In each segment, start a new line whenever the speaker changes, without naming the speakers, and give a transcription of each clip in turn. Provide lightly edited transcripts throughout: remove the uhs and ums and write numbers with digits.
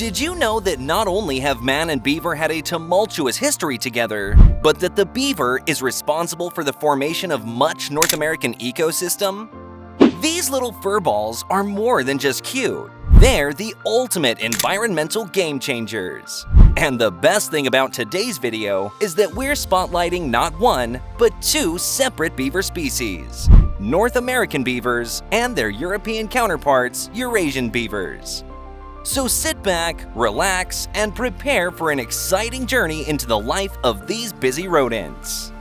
Did you know that not only have man and beaver had a tumultuous history together, but that the beaver is responsible for the formation of much North American ecosystem? These little furballs are more than just cute. They're the ultimate environmental game changers. And the best thing about today's video is that we're spotlighting not one, but two separate beaver species: North American beavers and their European counterparts, Eurasian beavers. So sit back, relax, and prepare for an exciting journey into the life of these busy rodents.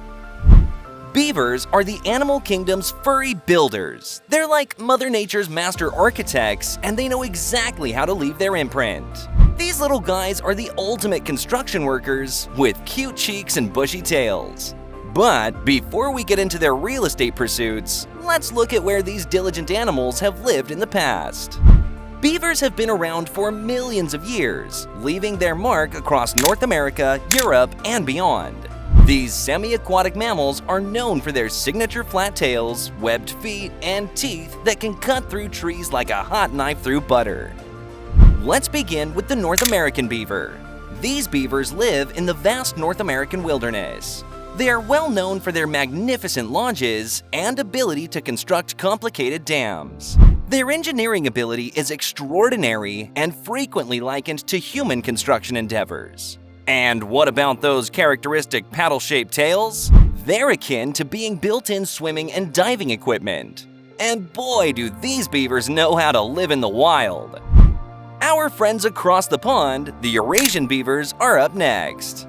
Beavers are the animal kingdom's furry builders. They're like Mother Nature's master architects, and they know exactly how to leave their imprint. These little guys are the ultimate construction workers with cute cheeks and bushy tails. But before we get into their real estate pursuits, let's look at where these diligent animals have lived in the past. Beavers have been around for millions of years, leaving their mark across North America, Europe, and beyond. These semi-aquatic mammals are known for their signature flat tails, webbed feet, and teeth that can cut through trees like a hot knife through butter. Let's begin with the North American beaver. These beavers live in the vast North American wilderness. They are well known for their magnificent lodges and ability to construct complicated dams. Their engineering ability is extraordinary and frequently likened to human construction endeavors. And what about those characteristic paddle-shaped tails? They're akin to being built-in swimming and diving equipment. And boy, do these beavers know how to live in the wild! Our friends across the pond, the Eurasian beavers, are up next.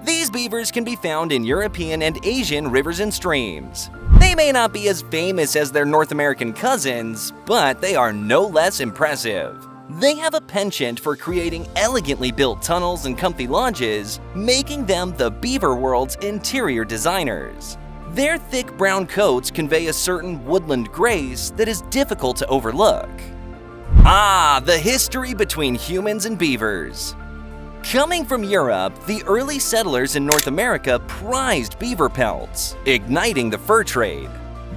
These beavers can be found in European and Asian rivers and streams. They may not be as famous as their North American cousins, but they are no less impressive. They have a penchant for creating elegantly built tunnels and comfy lodges, making them the beaver world's interior designers. Their thick brown coats convey a certain woodland grace that is difficult to overlook. Ah, the history between humans and beavers. Coming from Europe, the early settlers in North America prized beaver pelts, igniting the fur trade.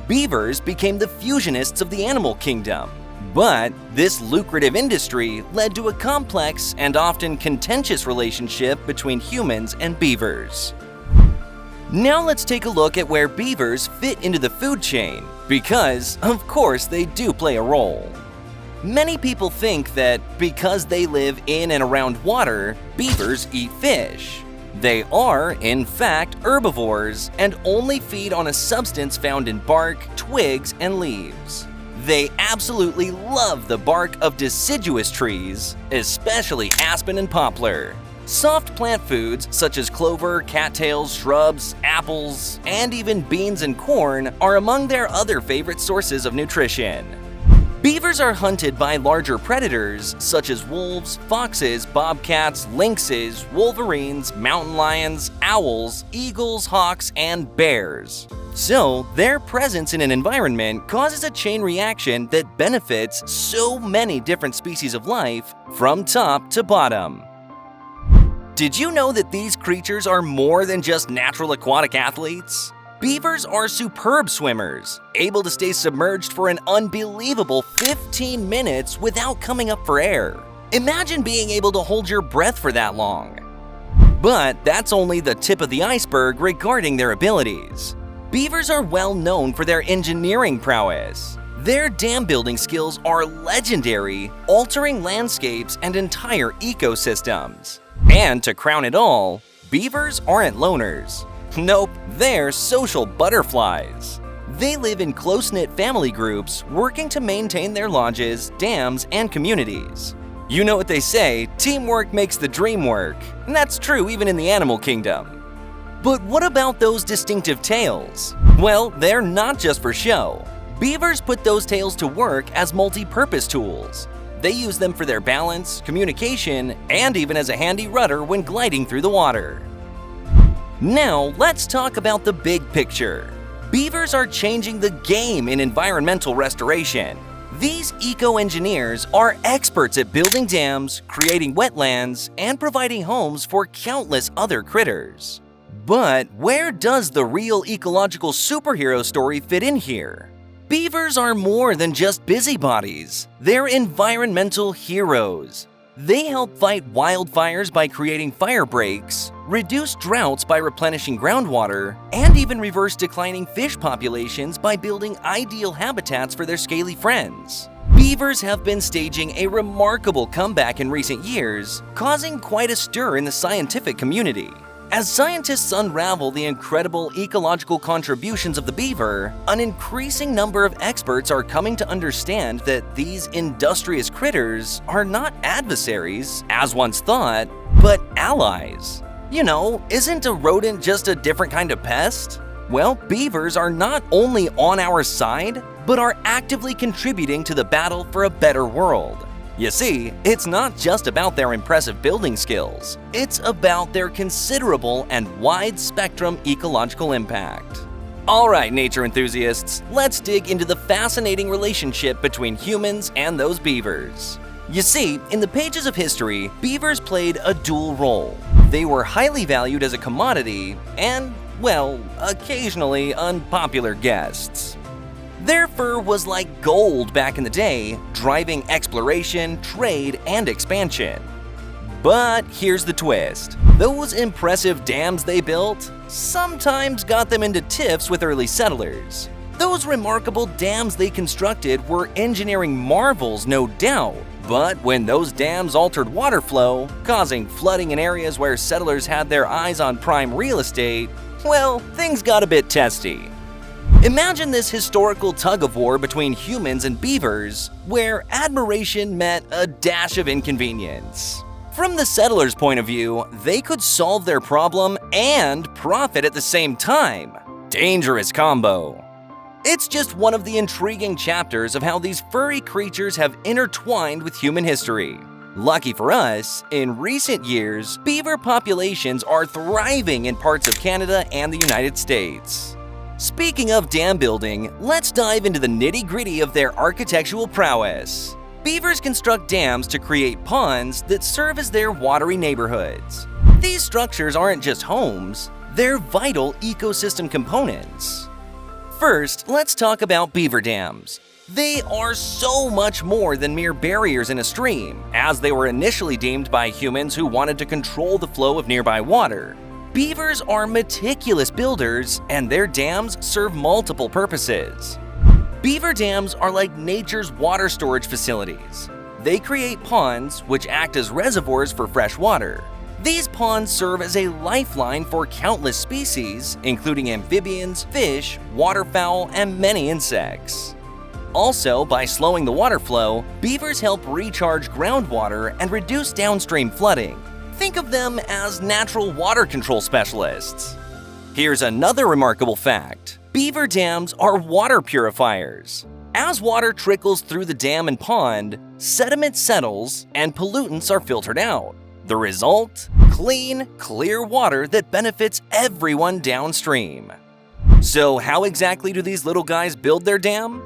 Beavers became the fusionists of the animal kingdom. But this lucrative industry led to a complex and often contentious relationship between humans and beavers. Now let's take a look at where beavers fit into the food chain, because, of course, they do play a role. Many people think that because they live in and around water, beavers eat fish. They are, in fact, herbivores and only feed on a substance found in bark, twigs, and leaves. They absolutely love the bark of deciduous trees, especially aspen and poplar. Soft plant foods such as clover, cattails, shrubs, apples, and even beans and corn are among their other favorite sources of nutrition. Beavers are hunted by larger predators such as wolves, foxes, bobcats, lynxes, wolverines, mountain lions, owls, eagles, hawks, and bears. So, their presence in an environment causes a chain reaction that benefits so many different species of life from top to bottom. Did you know that these creatures are more than just natural aquatic athletes? Beavers are superb swimmers, able to stay submerged for an unbelievable 15 minutes without coming up for air. Imagine being able to hold your breath for that long. But that's only the tip of the iceberg regarding their abilities. Beavers are well known for their engineering prowess. Their dam building skills are legendary, altering landscapes and entire ecosystems. And to crown it all, beavers aren't loners. Nope, they're social butterflies. They live in close-knit family groups, working to maintain their lodges, dams, and communities. You know what they say, teamwork makes the dream work, and that's true even in the animal kingdom. But what about those distinctive tails? Well, they're not just for show. Beavers put those tails to work as multi-purpose tools. They use them for their balance, communication, and even as a handy rudder when gliding through the water. Now, let's talk about the big picture. Beavers are changing the game in environmental restoration. These eco-engineers are experts at building dams, creating wetlands, and providing homes for countless other critters. But where does the real ecological superhero story fit in here? Beavers are more than just busybodies. They're environmental heroes. They help fight wildfires by creating fire breaks, reduce droughts by replenishing groundwater, and even reverse declining fish populations by building ideal habitats for their scaly friends. Beavers have been staging a remarkable comeback in recent years, causing quite a stir in the scientific community. As scientists unravel the incredible ecological contributions of the beaver, an increasing number of experts are coming to understand that these industrious critters are not adversaries, as once thought, but allies. You know, isn't a rodent just a different kind of pest? Well, beavers are not only on our side, but are actively contributing to the battle for a better world. You see, it's not just about their impressive building skills, it's about their considerable and wide-spectrum ecological impact. Alright, nature enthusiasts, let's dig into the fascinating relationship between humans and those beavers. You see, in the pages of history, beavers played a dual role. They were highly valued as a commodity and, well, occasionally unpopular guests. Their fur was like gold back in the day, driving exploration, trade, and expansion. But here's the twist. Those impressive dams they built sometimes got them into tiffs with early settlers. Those remarkable dams they constructed were engineering marvels, no doubt. But when those dams altered water flow, causing flooding in areas where settlers had their eyes on prime real estate, well, things got a bit testy. Imagine this historical tug-of-war between humans and beavers, where admiration met a dash of inconvenience. From the settlers' point of view, they could solve their problem and profit at the same time. Dangerous combo. It's just one of the intriguing chapters of how these furry creatures have intertwined with human history. Lucky for us, in recent years, beaver populations are thriving in parts of Canada and the United States. Speaking of dam building, let's dive into the nitty-gritty of their architectural prowess. Beavers construct dams to create ponds that serve as their watery neighborhoods. These structures aren't just homes, they're vital ecosystem components. First, let's talk about beaver dams. They are so much more than mere barriers in a stream, as they were initially deemed by humans who wanted to control the flow of nearby water. Beavers are meticulous builders, and their dams serve multiple purposes. Beaver dams are like nature's water storage facilities. They create ponds, which act as reservoirs for fresh water. These ponds serve as a lifeline for countless species, including amphibians, fish, waterfowl, and many insects. Also, by slowing the water flow, beavers help recharge groundwater and reduce downstream flooding. Think of them as natural water control specialists. Here's another remarkable fact. Beaver dams are water purifiers. As water trickles through the dam and pond, sediment settles and pollutants are filtered out. The result? Clean, clear water that benefits everyone downstream. So how exactly do these little guys build their dam?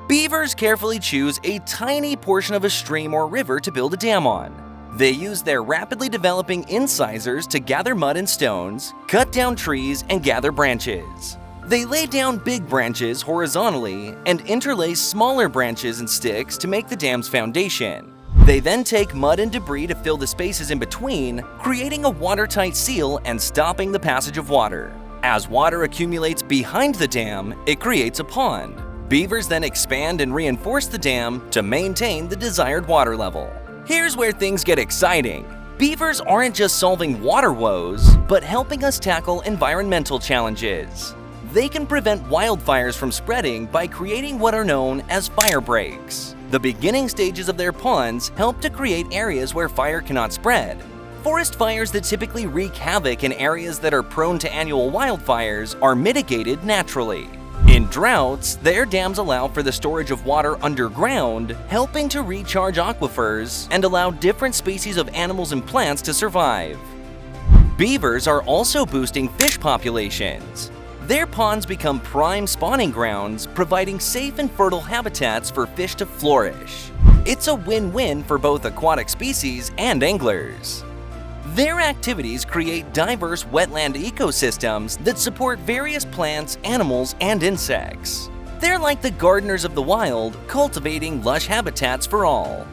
Beavers carefully choose a tiny portion of a stream or river to build a dam on. They use their rapidly developing incisors to gather mud and stones, cut down trees, and gather branches. They lay down big branches horizontally and interlace smaller branches and sticks to make the dam's foundation. They then take mud and debris to fill the spaces in between, creating a watertight seal and stopping the passage of water. As water accumulates behind the dam, it creates a pond. Beavers then expand and reinforce the dam to maintain the desired water level. Here's where things get exciting. Beavers aren't just solving water woes, but helping us tackle environmental challenges. They can prevent wildfires from spreading by creating what are known as fire breaks. The beginning stages of their ponds help to create areas where fire cannot spread. Forest fires that typically wreak havoc in areas that are prone to annual wildfires are mitigated naturally. In droughts, their dams allow for the storage of water underground, helping to recharge aquifers and allow different species of animals and plants to survive. Beavers are also boosting fish populations. Their ponds become prime spawning grounds, providing safe and fertile habitats for fish to flourish. It's a win-win for both aquatic species and anglers. Their activities create diverse wetland ecosystems that support various plants, animals, and insects. They're like the gardeners of the wild, cultivating lush habitats for all.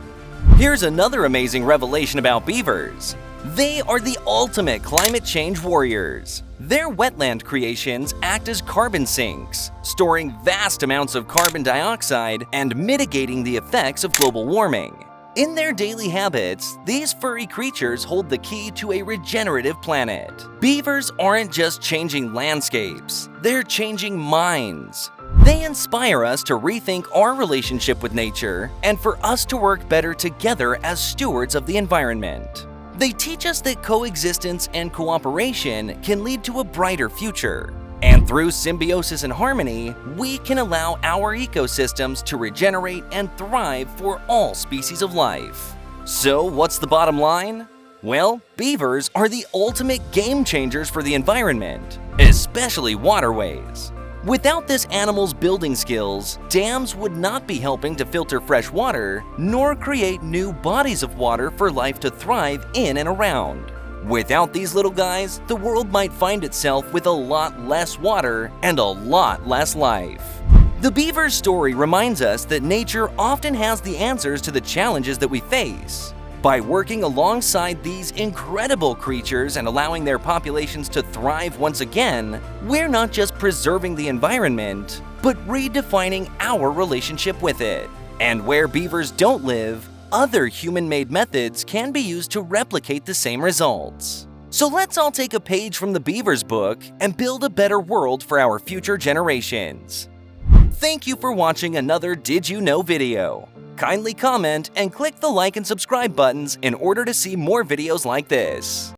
Here's another amazing revelation about beavers. They are the ultimate climate change warriors. Their wetland creations act as carbon sinks, storing vast amounts of carbon dioxide and mitigating the effects of global warming. In their daily habits, these furry creatures hold the key to a regenerative planet. Beavers aren't just changing landscapes, they're changing minds. They inspire us to rethink our relationship with nature and for us to work better together as stewards of the environment. They teach us that coexistence and cooperation can lead to a brighter future. And through symbiosis and harmony, we can allow our ecosystems to regenerate and thrive for all species of life. So, what's the bottom line? Well, beavers are the ultimate game changers for the environment, especially waterways. Without this animal's building skills, dams would not be helping to filter fresh water, nor create new bodies of water for life to thrive in and around. Without these little guys, the world might find itself with a lot less water and a lot less life. The beaver's story reminds us that nature often has the answers to the challenges that we face. By working alongside these incredible creatures and allowing their populations to thrive once again, we're not just preserving the environment, but redefining our relationship with it. And where beavers don't live, other human-made methods can be used to replicate the same results. So let's all take a page from the Beaver's book and build a better world for our future generations. Thank you for watching another Did You Know video. Kindly comment and click the like and subscribe buttons in order to see more videos like this.